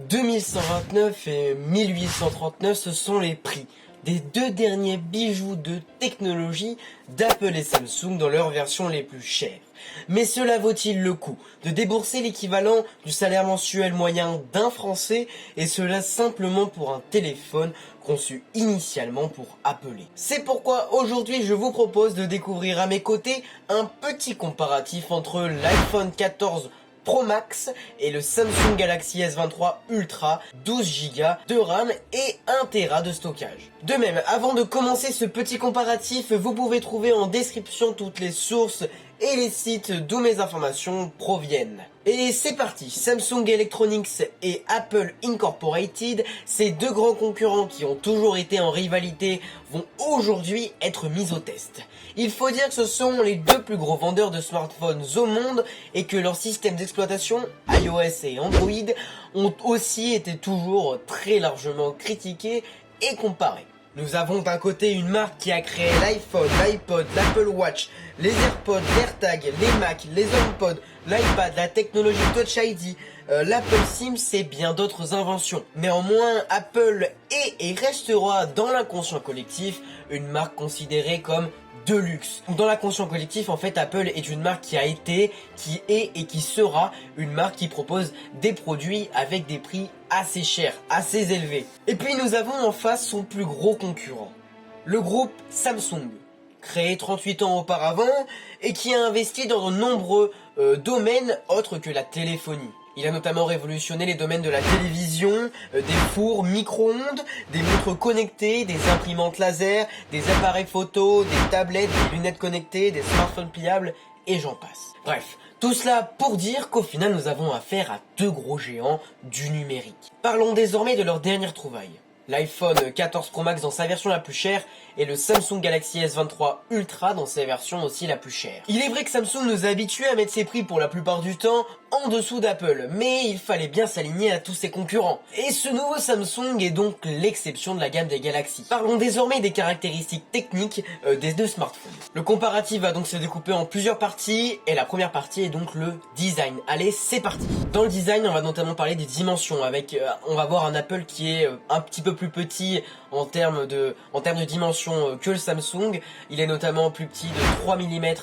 2129 et 1839, ce sont les prix des deux derniers bijoux de technologie d'Apple et Samsung dans leurs versions les plus chères. Mais cela vaut-il le coup de débourser l'équivalent du salaire mensuel moyen d'un Français, et cela simplement pour un téléphone conçu initialement pour appeler? C'est pourquoi aujourd'hui je vous propose de découvrir à mes côtés un petit comparatif entre l'iPhone 14 Pro Max et le Samsung Galaxy S23 Ultra, 12 Go de RAM et 1 Tera de stockage. De même, avant de commencer ce petit comparatif, vous pouvez trouver en description toutes les sources et les sites d'où mes informations proviennent. Et c'est parti, Samsung Electronics et Apple Incorporated, ces deux grands concurrents qui ont toujours été en rivalité, vont aujourd'hui être mis au test. Il faut dire que ce sont les deux plus gros vendeurs de smartphones au monde et que leurs systèmes d'exploitation, iOS et Android, ont aussi été toujours très largement critiqués et comparés. Nous avons d'un côté une marque qui a créé l'iPhone, l'iPod, l'Apple Watch, les AirPods, l'AirTag, les Mac, les HomePod, l'iPad, la technologie Touch ID, l'Apple SIM et bien d'autres inventions. Néanmoins, Apple est et restera dans l'inconscient collectif une marque considérée comme de luxe. Dans l'inconscient collectif, en fait, Apple est une marque qui a été, qui est et qui sera une marque qui propose des produits avec des prix assez chers, assez élevés. Et puis nous avons en face son plus gros concurrent, le groupe Samsung, créé 38 ans auparavant et qui a investi dans de nombreux domaines autres que la téléphonie. Il a notamment révolutionné les domaines de la télévision, des fours micro-ondes, des montres connectées, des imprimantes laser, des appareils photo, des tablettes, des lunettes connectées, des smartphones pliables, et j'en passe. Bref, tout cela pour dire qu'au final nous avons affaire à deux gros géants du numérique. Parlons désormais de leur dernière trouvaille. L'iPhone 14 Pro Max dans sa version la plus chère et le Samsung Galaxy S23 Ultra dans sa version aussi la plus chère. Il est vrai que Samsung nous a habitués à mettre ses prix pour la plupart du temps en dessous d'Apple, mais il fallait bien s'aligner à tous ses concurrents. Et ce nouveau Samsung est donc l'exception de la gamme des Galaxy. Parlons désormais des caractéristiques techniques des deux smartphones. Le comparatif va donc se découper en plusieurs parties, et la première partie est donc le design. Allez, c'est parti. Dans le design, on va notamment parler des dimensions, avec on va voir un Apple qui est un petit peu plus petit en termes de dimension que le Samsung. Il est notamment plus petit de 3 mm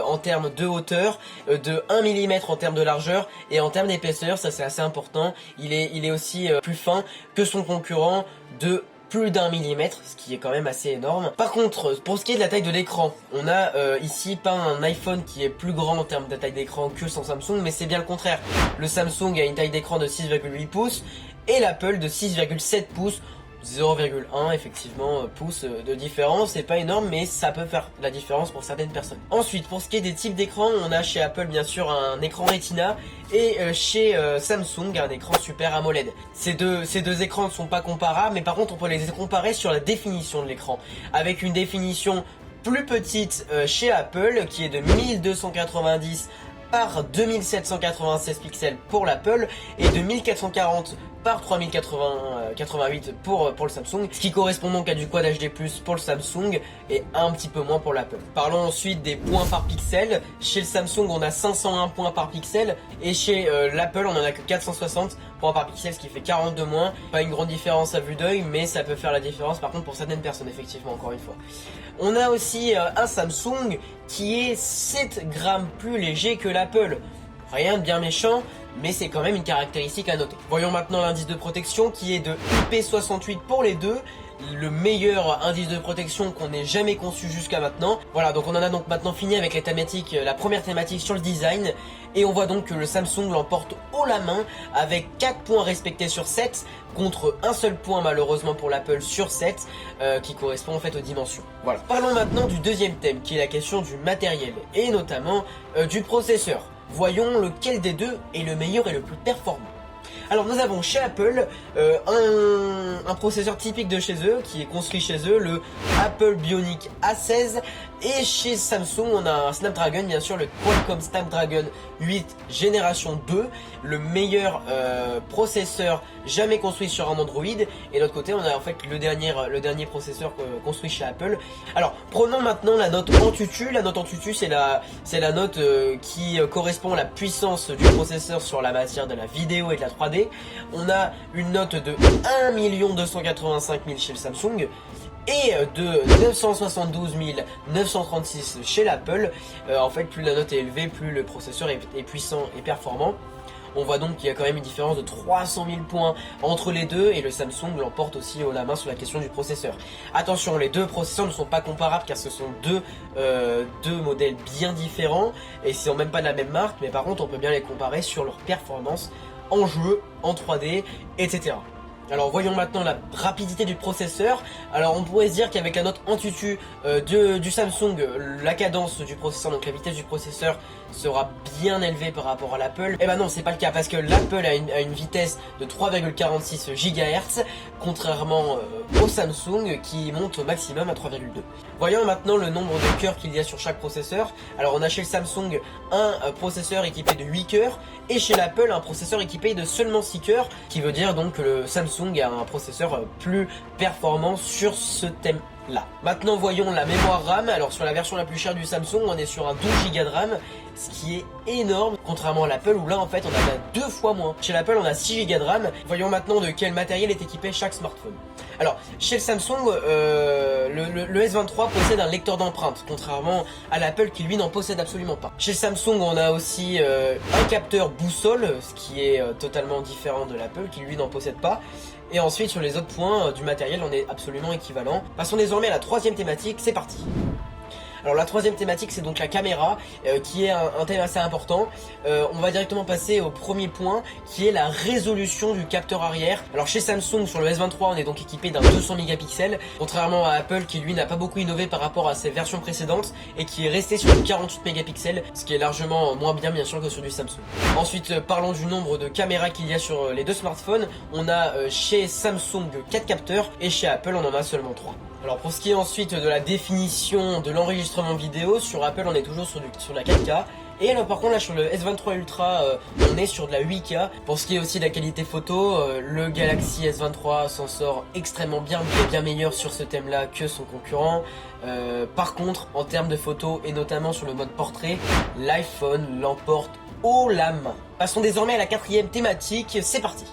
en termes de hauteur, de 1 mm en termes de largeur, et en termes d'épaisseur, ça c'est assez important, il est aussi plus fin que son concurrent de plus d'1 mm, ce qui est quand même assez énorme. Par contre, pour ce qui est de la taille de l'écran, on a ici pas un iPhone qui est plus grand en termes de taille d'écran que son Samsung, mais c'est bien le contraire. Le Samsung a une taille d'écran de 6,8 pouces et l'Apple de 6,7 pouces. 0,1 effectivement pouces de différence, c'est pas énorme mais ça peut faire la différence pour certaines personnes. Ensuite, pour ce qui est des types d'écran, on a chez Apple bien sûr un écran Retina et chez Samsung un écran Super AMOLED. Ces deux écrans ne sont pas comparables, mais par contre on peut les comparer sur la définition de l'écran, avec une définition plus petite chez Apple qui est de 1290 par 2796 pixels pour l'Apple et de 1440 par 3088 pour le Samsung, ce qui correspond donc à du Quad HD+ pour le Samsung et un petit peu moins pour l'Apple. Parlons ensuite des points par pixel. Chez le Samsung on a 501 points par pixel et chez l'Apple on en a que 460 points par pixel, ce qui fait 42 moins. Pas une grande différence à vue d'œil, mais ça peut faire la différence par contre pour certaines personnes, effectivement, encore une fois. On a aussi un Samsung qui est 7 grammes plus léger que l'Apple. Rien de bien méchant, mais c'est quand même une caractéristique à noter. Voyons maintenant l'indice de protection qui est de IP68 pour les deux, le meilleur indice de protection qu'on ait jamais conçu jusqu'à maintenant. Voilà, donc on en a donc maintenant fini avec les thématiques, la première thématique sur le design, et on voit donc que le Samsung l'emporte haut la main avec 4 points respectés sur 7 contre un seul point malheureusement pour l'Apple sur 7 qui correspond en fait aux dimensions. Voilà. Parlons maintenant du deuxième thème qui est la question du matériel et notamment du processeur. Voyons lequel des deux est le meilleur et le plus performant. Alors nous avons chez Apple un processeur typique de chez eux, qui est construit chez eux, le Apple Bionic A16, Et chez Samsung, on a un Snapdragon, bien sûr, le Qualcomm Snapdragon 8 génération 2, le meilleur processeur jamais construit sur un Android. Et de l'autre côté, on a en fait le dernier processeur construit chez Apple. Alors, prenons maintenant la note Antutu. La note Antutu, c'est la note qui correspond à la puissance du processeur sur la matière de la vidéo et de la 3D. On a une note de 1 285 000 chez le Samsung et de 972 936 chez l'Apple. En fait, plus la note est élevée, plus le processeur est puissant et performant. On voit donc qu'il y a quand même une différence de 300 000 points entre les deux, et le Samsung l'emporte aussi haut la main sur la question du processeur. Attention, les deux processeurs ne sont pas comparables car ce sont deux modèles bien différents et ils sont même pas de la même marque, mais par contre on peut bien les comparer sur leur performance en jeu, en 3D, etc. Alors voyons maintenant la rapidité du processeur. Alors on pourrait se dire qu'avec la note Antutu du Samsung, la cadence du processeur, donc la vitesse du processeur sera bien élevée par rapport à l'Apple. Et ben non, c'est pas le cas parce que l'Apple a une vitesse de 3,46 GHz contrairement au Samsung qui monte au maximum à 3,2. Voyons maintenant le nombre de cœurs qu'il y a sur chaque processeur. Alors on a chez le Samsung un processeur équipé de 8 cœurs et chez l'Apple un processeur équipé de seulement 6 cœurs, qui veut dire donc que le Samsung a un processeur plus performant sur ce thème là. Maintenant voyons la mémoire RAM. Alors sur la version la plus chère du Samsung, on est sur un 12 Go de RAM, ce qui est énorme contrairement à l'Apple où là en fait on en a 2 fois moins. Chez l'Apple on a 6 Go de RAM. Voyons maintenant de quel matériel est équipé chaque smartphone. Alors chez le Samsung, le S23 possède un lecteur d'empreintes contrairement à l'Apple qui lui n'en possède absolument pas. Chez le Samsung on a aussi un capteur boussole, ce qui est totalement différent de l'Apple qui lui n'en possède pas. Et ensuite sur les autres points du matériel on est absolument équivalent. Passons désormais à la troisième thématique, c'est parti. Alors la troisième thématique c'est donc la caméra qui est un thème assez important. On va directement passer au premier point qui est la résolution du capteur arrière. Alors chez Samsung sur le S23 on est donc équipé d'un 200 mégapixels contrairement à Apple qui lui n'a pas beaucoup innové par rapport à ses versions précédentes et qui est resté sur le 48 mégapixels, ce qui est largement moins bien sûr que sur du Samsung. Ensuite parlons du nombre de caméras qu'il y a sur les deux smartphones. On a chez Samsung 4 capteurs et chez Apple on en a seulement 3. Alors pour ce qui est ensuite de la définition de l'enregistrement vidéo, sur Apple on est toujours sur la 4K. Et alors par contre là sur le S23 Ultra on est sur de la 8K. Pour ce qui est aussi de la qualité photo, le Galaxy S23 s'en sort extrêmement bien, bien meilleur sur ce thème là que son concurrent. Par contre en termes de photo et notamment sur le mode portrait, l'iPhone l'emporte haut la main. Passons désormais à la quatrième thématique, c'est parti.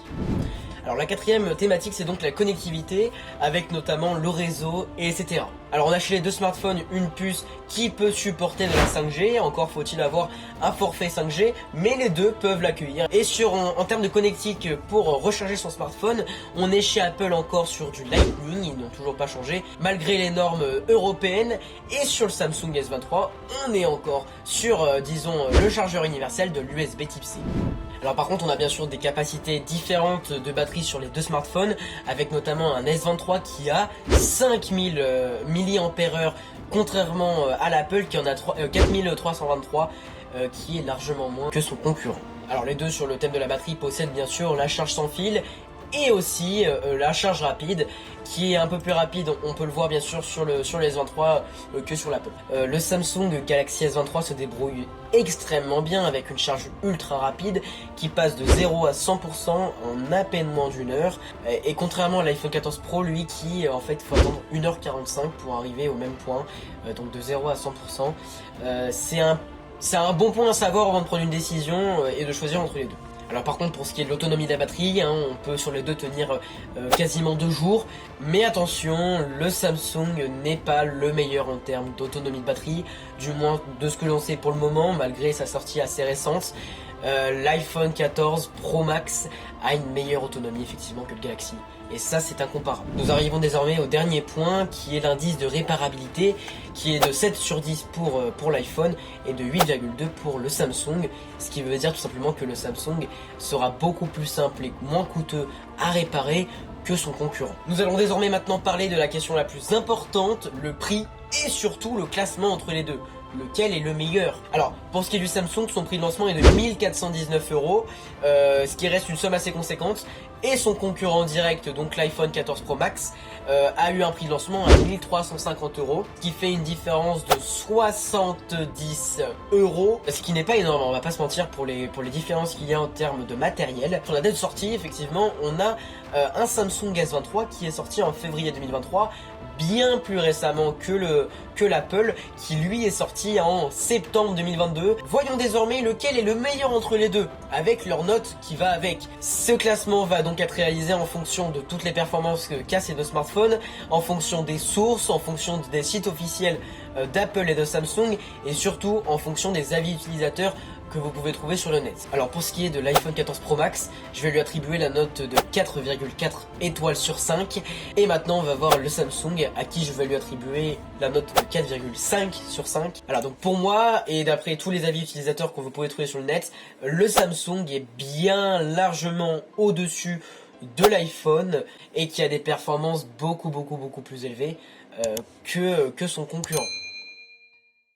Alors la quatrième thématique c'est donc la connectivité avec notamment le réseau et etc. Alors on a chez les deux smartphones une puce qui peut supporter de la 5G, encore faut-il avoir un forfait 5G, mais les deux peuvent l'accueillir. Et en termes de connectique pour recharger son smartphone, on est chez Apple encore sur du Lightning, ils n'ont toujours pas changé malgré les normes européennes, et sur le Samsung S23 on est encore sur disons le chargeur universel de l'USB Type-C. Alors par contre on a bien sûr des capacités différentes de batterie sur les deux smartphones avec notamment un S23 qui a 5000 mAh contrairement à l'Apple qui en a 4323 qui est largement moins que son concurrent. Alors les deux sur le thème de la batterie possèdent bien sûr la charge sans fil et aussi la charge rapide qui est un peu plus rapide, on peut le voir bien sûr sur le S23 que sur l'Apple. Le Samsung Galaxy S23 se débrouille extrêmement bien avec une charge ultra rapide qui passe de 0 à 100% en à peine moins d'une heure, et contrairement à l'iPhone 14 Pro lui qui en fait faut attendre 1h45 pour arriver au même point, donc de 0 à 100%. C'est un bon point à savoir avant de prendre une décision et de choisir entre les deux. Alors par contre pour ce qui est de l'autonomie de la batterie, on peut sur les deux tenir quasiment 2 jours. Mais attention, le Samsung n'est pas le meilleur en termes d'autonomie de batterie, du moins de ce que l'on sait pour le moment, malgré sa sortie assez récente. L'iPhone 14 Pro Max a une meilleure autonomie effectivement que le Galaxy. Et ça c'est incomparable. Nous arrivons désormais au dernier point qui est l'indice de réparabilité qui est de 7 sur 10 pour l'iPhone et de 8,2 pour le Samsung. Ce qui veut dire tout simplement que le Samsung sera beaucoup plus simple et moins coûteux à réparer que son concurrent. Nous allons désormais maintenant parler de la question la plus importante, le prix et surtout le classement entre les deux. lequel est le meilleur. Alors, pour ce qui est du Samsung, son prix de lancement est de 1419 €, ce qui reste une somme assez conséquente. Et son concurrent direct, donc l'iPhone 14 Pro Max, a eu un prix de lancement à 1350 €, ce qui fait une différence de 70 €, ce qui n'est pas énorme, on va pas se mentir pour les différences qu'il y a en termes de matériel. Sur la date de sortie, effectivement, on a un Samsung S23 qui est sorti en février 2023, bien plus récemment que l'Apple, qui lui est sorti en septembre 2022. Voyons désormais lequel est le meilleur entre les deux, avec leur note qui va avec. Ce classement va donc être réalisé en fonction de toutes les performances qu'a ces deux smartphones, en fonction des sources, en fonction des sites officiels d'Apple et de Samsung, et surtout en fonction des avis utilisateurs que vous pouvez trouver sur le net. Alors pour ce qui est de l'iPhone 14 Pro Max, je vais lui attribuer la note de 4,4 étoiles sur 5. Et maintenant on va voir le Samsung, à qui je vais lui attribuer la note de 4,5 sur 5. Alors donc pour moi, et d'après tous les avis utilisateurs que vous pouvez trouver sur le net, le Samsung est bien largement au-dessus de l'iPhone et qui a des performances beaucoup plus élevées que son concurrent.